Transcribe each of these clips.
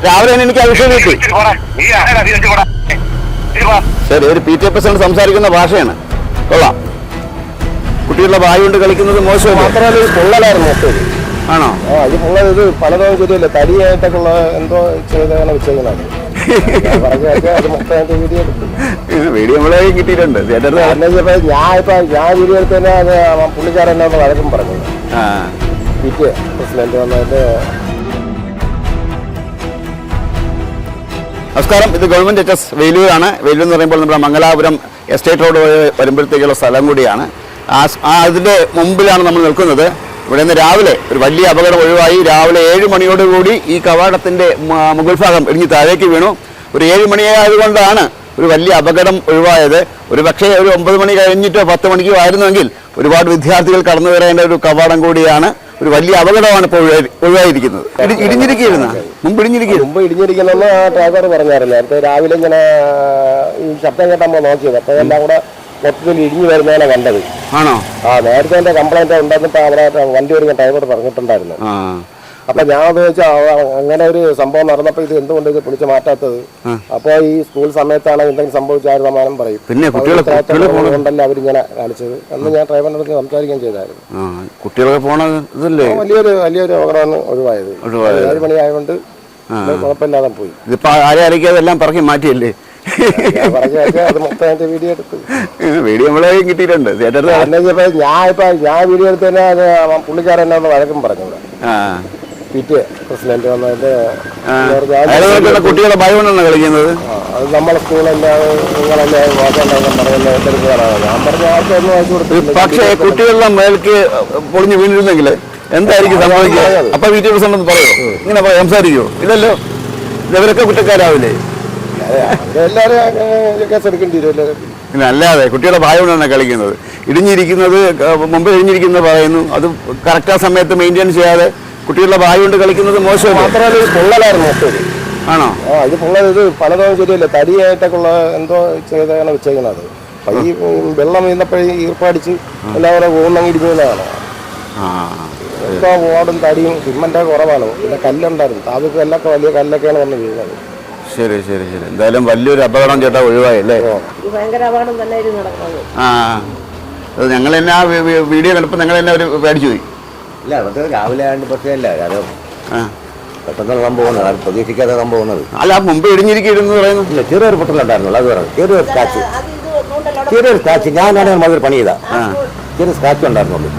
രാവിലെ തന്നെ എനിക്ക് അഭിഷേകം കിട്ടി. ശരി, ഒരു PT പ്രസിഡന്റ് സംസാരിക്കുന്ന ഭാഷയാണ്. കൊള്ളാം. കുട്ടികളുടെ വായു കൊണ്ട് കളിക്കുന്നത് മോശം മാത്രമല്ല, ഇത് പൊള്ളലായിരുന്നു മൊത്തം. ആണോ? ഇത് പൊള്ളൽ, ഇത് പലതും ശരിയല്ല, തടിയായിട്ടൊക്കെ ഉള്ള എന്തോ ചെയ്താണ് വെച്ചേക്കുന്നത്. അത് മൊത്തമായിട്ട് വീഡിയോ എടുത്തു. വീഡിയോ നമ്മളെ കിട്ടിയിട്ടുണ്ട്. ഞാൻ വീഡിയോ എടുത്തന്നെ അത് പുള്ളിക്കാരൻ എന്നോട് വഴക്കും പറഞ്ഞു. PT പ്രസിഡന്റ് വന്നിട്ട്. നമസ്കാരം, ഇത് ഗവൺമെന്റ് HS വേലൂരാണ്. വേലൂർ എന്ന് പറയുമ്പോൾ നമ്മുടെ മംഗലാപുരം എസ്റ്റേറ്റ് റോഡ് വരുമ്പോഴത്തേക്കുള്ള സ്ഥലം കൂടിയാണ്. അതിൻ്റെ മുമ്പിലാണ് നമ്മൾ നിൽക്കുന്നത്. ഇവിടെ നിന്ന് രാവിലെ ഒരു വലിയ അപകടം ഒഴിവായി. രാവിലെ 7 മണിയോടുകൂടി ഈ കവാടത്തിൻ്റെ മുകൾ ഭാഗം ഇടിഞ്ഞ് താഴേക്ക് വീണു. ഒരു 7 മണിയായതുകൊണ്ടാണ് ഒരു വലിയ അപകടം ഒഴിവായത്. ഒരു പക്ഷേ ഒരു 9 മണി കഴിഞ്ഞിട്ടോ 10 മണിക്കോ ആയിരുന്നെങ്കിൽ ഒരുപാട് വിദ്യാർത്ഥികൾ കടന്നു വരേണ്ട ഒരു കവാടം കൂടിയാണ്. ഒരു വലിയ അപകടമാണ് ഇപ്പോൾ ഒഴിവായിരിക്കുന്നത്. ഇടിഞ്ഞിരിക്കുന്ന മുമ്പ് ഇടിഞ്ഞിരിക്കുന്നെന്ന് ആ ഡ്രൈവർ പറഞ്ഞായിരുന്നു. നേരത്തെ രാവിലെ ഇങ്ങനെ ഈ ശബ്ദം കേട്ടാകുമ്പോൾ നോക്കിയത്. അപ്പോൾ എല്ലാം കൂടെ മൊത്തത്തിൽ ഇടിഞ്ഞു വരുന്നതാണ് കണ്ടത്. ആണോ? നേരത്തെ എൻ്റെ കംപ്ലൈൻറ്റ് ഉണ്ടെന്നിട്ട് അവിടെ വണ്ടി ഒരു ഡ്രൈവർ പറഞ്ഞിട്ടുണ്ടായിരുന്നു. അപ്പൊ ഞാൻ അത് വെച്ചാൽ അങ്ങനെ ഒരു സംഭവം നടന്നപ്പോൾ ഇത് എന്തുകൊണ്ട് ഇത് പിടിച്ച് മാറ്റാത്തത്? അപ്പോൾ ഈ സ്കൂൾ സമയത്താണ് എന്തെങ്കിലും സംഭവിച്ചായിരുന്നു സമാനം പറയും. പിന്നെ കൊണ്ടല്ലേ അവരിങ്ങനെ കാണിച്ചത് എന്ന് ഞാൻ ഡ്രൈവറിനോട് സംസാരിക്കുകയും ചെയ്തായിരുന്നു. കുട്ടികളൊക്കെ പോണതല്ലേ വലിയൊരു അപകടമാണ് ഒഴിവായത്. 7 മണിയായതുകൊണ്ട് കുഴപ്പമില്ലാതെ പോയി. ഇതിപ്പോ ആരെ അറിയിക്കാതെ എല്ലാം പറക്കി മാറ്റിയല്ലേ? അത് മൊത്തമായിട്ട് വീഡിയോ എടുത്ത് വീഡിയോ നമ്മളെ കിട്ടിയിട്ടുണ്ട്. ഞാൻ വീഡിയോ എടുത്തന്നെ അത് പുള്ളിക്കാരൻ എന്നോട് വഴക്കും പറഞ്ഞു. PT പ്രസിഡന്റ് വന്നിട്ട് കുട്ടികളെ ഭയമാണ് കളിക്കുന്നത്. അത് നമ്മളെ സ്കൂളെല്ലാം നിങ്ങളല്ലേ പറയുന്നത്. ഞാൻ പറഞ്ഞ ആൾക്കൊന്നും അയച്ചു കൊടുത്തു. പക്ഷേ കുട്ടികളുടെ മേൽക്ക് പൊളിഞ്ഞു വീണിരുന്നെങ്കിൽ എന്തായിരിക്കും സംഭവിക്കുക? അപ്പൊ PT പ്രസിഡന്റ് പറയോ? ഇങ്ങനെ സംസാരിക്കുമോ? ഇല്ലല്ലോ. ഇവരൊക്കെ കുറ്റക്കാരാവില്ലേ? എല്ലാവരും കേസെടുക്കേണ്ടി വരുമല്ലോ. പിന്നെ അല്ലാതെ കുട്ടികളുടെ ഭയം കൊണ്ടാണ് കളിക്കുന്നത്. ഇടിഞ്ഞിരിക്കുന്നത് മുമ്പ് ഇടിഞ്ഞിരിക്കുന്നത് പറയുന്നു. അത് കറക്റ്റ് ആ സമയത്ത് മെയിൻറ്റെയിൻ ചെയ്യാതെ കുട്ടികളുടെ ഭാവി കൊണ്ട് കളിക്കുന്നത് മോശം. മാത്രമല്ല, ഇത് പൊള്ളലായിരുന്നു മൊത്തം. ആണോ? ഇത് പൊള്ളൽ, ഇത് പലതും ശരിയല്ല, തടിയായിട്ടൊക്കെ ഉള്ള എന്തോ ചെയ്താണ് വെച്ചേക്കുന്നത്. അപ്പൊ ഈ വെള്ളം വീണപ്പോഴേ ഈർപ്പടിച്ച് എല്ലാവരും ഊന്നങ്ങി ഇടിഞ്ഞതാണ്. എന്തോ ഓടും തടിയും സിമ്മന്റെ കുറവാണ്. പിന്നെ കല്ലുണ്ടായിരുന്നു. താപക്ക് കല്ലൊക്കെ വലിയ കല്ലൊക്കെയാണ് വന്ന് വീഴുന്നത്. ശരി ശരി ശരി. എന്തായാലും വലിയൊരു അപകടം ചേട്ടാ ഒഴിവായല്ലേ? അത് ഞങ്ങൾ തന്നെ ആ വീഡിയോ കണ്ടപ്പോൾ ഞങ്ങൾ തന്നെ ഒരു പേടിച്ചു പോയി. ഇല്ല, അത് രാവിലെ ആയതുകൊണ്ട് പ്രത്യേകമല്ല. അത് പെട്ടെന്നുള്ള സംഭവമാണ്, പ്രതീക്ഷിക്കാത്ത സംഭവമാണ്. അല്ല, മുമ്പ് ഇടിഞ്ഞിരിക്കുന്നു പറയുന്നു. ഇല്ല, ചെറിയൊരു പൊട്ടലുണ്ടായിരുന്നുള്ളൂ. അത് പറഞ്ഞു ചെറിയൊരു സ്കാച്ച് ഞാനാണ് മതിൽ പണി ചെയ്താ. ചെറിയ സ്കാച്ച് ഉണ്ടായിരുന്നുള്ളൂ.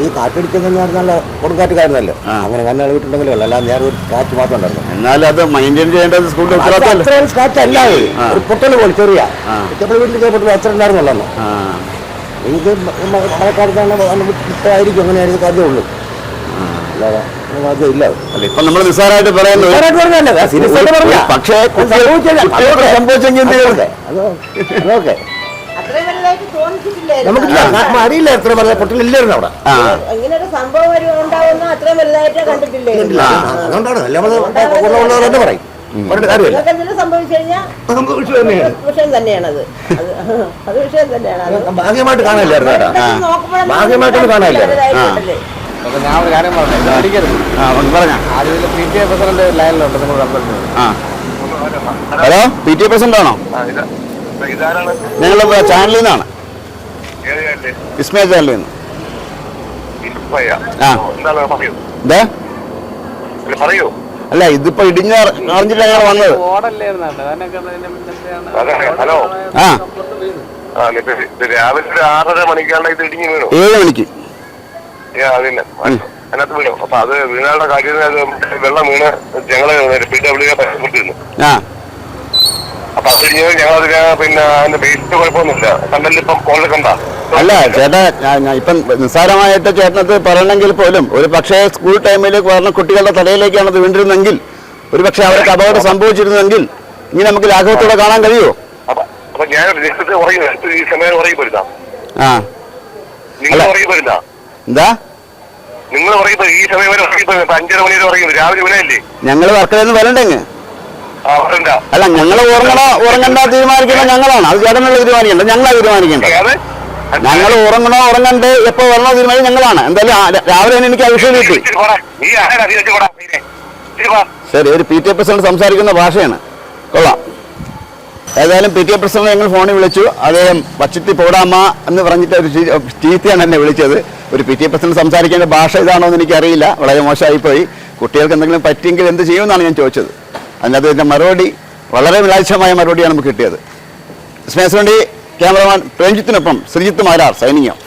ഈ കാറ്റടിച്ചെന്ന് പറഞ്ഞാൽ കൊടുങ്കാറ്റുകാരനല്ലോ. അങ്ങനെ കണ്ണാൾ വീട്ടുണ്ടെങ്കിലേ ഉള്ളൂ. അല്ലാതെ നേരെ ഒരു സ്കാച്ച് മാത്രം ഉണ്ടായിരുന്നു. എന്നാലും അത് മെയിൻറ്റെയിൻ ചെയ്യേണ്ടത് സ്കൂളിൽ സ്കാച്ച് അല്ല, ഒരു പൊട്ടൽ പോലെ ചെറിയ വീട്ടിൽ ചെയ്യപ്പെട്ട അച്ഛൻ ഉണ്ടായിരുന്നുള്ളൂ. എനിക്ക് മഴക്കാലത്തായിരിക്കും അങ്ങനെയായിരുന്നു കാര്യമുള്ളൂ. അല്ലാതെ ഇല്ല. ഇപ്പൊ നമ്മൾ നിസ്സാരമായിട്ട് പറയുന്നത് പക്ഷേ അതൊക്കെ നമുക്കില്ല, അറിയില്ല എത്ര പറഞ്ഞ പൊട്ടലില്ലായിരുന്നു അവിടെ. അതുകൊണ്ടാണ് തന്നെ പറയും. ഭാഗ്യമായിട്ട് കാണാനില്ലായിരുന്നു. ഭാഗ്യമായിട്ടൊന്നും കാണാനില്ലായിരുന്നു. ഞാൻ ഒരു കാര്യം പറഞ്ഞു, അടിക്കരുത്. ആദ്യം PT പ്രസിഡന്റ് ലൈനിലുണ്ട്. നിങ്ങൾ ഹലോ, PT പ്രസിഡന്റ് ആണോ? ഞങ്ങൾ ചാനലിൽ നിന്നാണ്, വിസ്മയ ചാനലിൽ നിന്ന്. അല്ല, ഇതിപ്പോ ഇടിഞ്ഞ അറിഞ്ഞിട്ട് ഞങ്ങൾ വന്നത്. രാവിലെ 6:30 മണിക്കാണ് ഇത് ഇടിഞ്ഞു വീണു. 7 മണിക്ക് അതിനകത്ത് വീണു. അപ്പൊ അത് വീണാളുടെ കാര്യം വെള്ളം വീണ് ഞങ്ങള് PWA പരിശോധിച്ചിരുന്നു. അപ്പൊ അത് കഴിഞ്ഞ് ഞങ്ങളതിന് പിന്നെ അതിന്റെ ബേസിന്റെ കുഴപ്പമൊന്നുമില്ല. കണ്ടല്ലിപ്പം കോളിൽ കണ്ട. അല്ല ചേട്ടാ, ഇപ്പം നിസ്സാരമായിട്ട് ചേട്ടനത് പറയണമെങ്കിൽ പോലും ഒരു പക്ഷേ സ്കൂൾ ടൈമിൽ പറഞ്ഞ കുട്ടികളുടെ തലയിലേക്കാണ് അത് വീണ്ടിരുന്നെങ്കിൽ, ഒരു പക്ഷെ അവർക്ക് അപകടം സംഭവിച്ചിരുന്നെങ്കിൽ ഇനി നമുക്ക് ലാഘവത്തോടെ കാണാൻ കഴിയുമോ? അപ്പൊ ഞാൻ ഈ സമയം ഉറങ്ങിപ്പോരുന്ന നിങ്ങൾ ഉറങ്ങിപ്പോരുന്ന എന്താ നിങ്ങൾ ഉറങ്ങിപ്പോ ഈ സമയം വരെ ഉറങ്ങിപ്പോരുന്ന 5:30 മണി വരെ ഉറങ്ങി. രാവിലെ വീണല്ലേ? ഞങ്ങൾ വർക്കലെന്ന് വരണ്ടെങ്ങ്. അല്ല, ഞങ്ങൾ ഉറങ്ങണ്ട തീരുമാനിക്കേണ്ട ഞങ്ങളാണ്. അത് ചേട്ടനുള്ള തീരുമാനിക്കേണ്ട, ഞങ്ങളാ തീരുമാനിക്കേണ്ടത്. ഞങ്ങൾ ഉറങ്ങണോ ഉറങ്ങണ്ടേ എപ്പോ വരണോ തീരുമാനിക്കും ഞങ്ങളാണ്. എന്തായാലും രാവിലെ തന്നെ എനിക്ക് അഭിഷേകം കിട്ടി. ശരി, ഒരു PTA പ്രസിഡന്റ് സംസാരിക്കുന്ന ഭാഷയാണ്. കൊള്ളാം. ഏതായാലും PTA പ്രസിഡന്റ് ഞങ്ങൾ ഫോണിൽ വിളിച്ചു. അദ്ദേഹം പച്ചത്തി പോടാമ്മ എന്ന് പറഞ്ഞിട്ട് ഒരു ചീത്തയാണ് എന്നെ വിളിച്ചത്. ഒരു PTA പ്രസിഡന്റ് സംസാരിക്കേണ്ട ഭാഷ ഇതാണോ എന്ന് എനിക്കറിയില്ല. വളരെ മോശമായിപ്പോയി. കുട്ടികൾക്ക് എന്തെങ്കിലും പറ്റിയെങ്കിൽ എന്ത് ചെയ്യുമെന്നാണ് ഞാൻ ചോദിച്ചത്. അതിനകത്ത് ഇതിൻ്റെ മറുപടി വളരെ വിലാശമായ മറുപടിയാണ് നമുക്ക് കിട്ടിയത്. സ്നേഹസുണ്ടി ക്യാമറമാൻ പ്രേംജിത്തിനൊപ്പം ശ്രീജിത്ത് മാരാർ സൈനിങ് ഓഫ്.